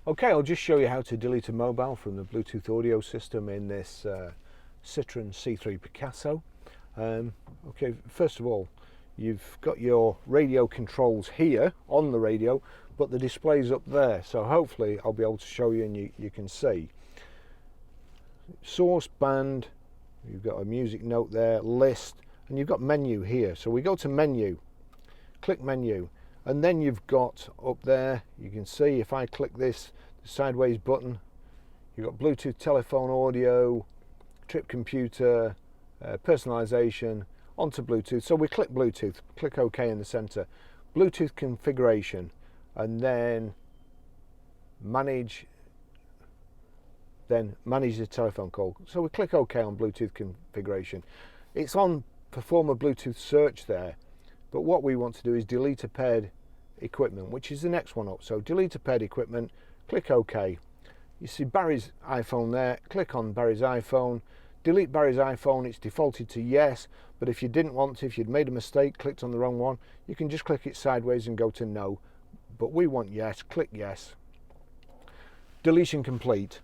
Okay, I'll just show you how to delete a mobile from the Bluetooth audio system in this Citroen C3 Picasso. Okay, first of all, you've got your radio controls here on the radio, but the display's up there, so hopefully I'll be able to show you and you can see. Source, band, you've got a music note there, list, and you've got menu here. So we go to menu, click menu, and then you've got up there, you can see if I click this, the sideways button, you've got Bluetooth telephone audio, trip computer, personalization, onto Bluetooth. So we click Bluetooth, click OK in the center, Bluetooth configuration, and then manage the telephone call. So we click OK on Bluetooth configuration. It's on perform a Bluetooth search there, but what we want to do is delete a paired equipment, which is the next one up. So delete a paired equipment, click OK. You see Barry's iPhone there, click on Barry's iPhone, delete Barry's iPhone. It's defaulted to yes, but if you didn't want to, if you'd made a mistake, clicked on the wrong one, you can just click it sideways and go to no, but we want yes, click yes. Deletion complete.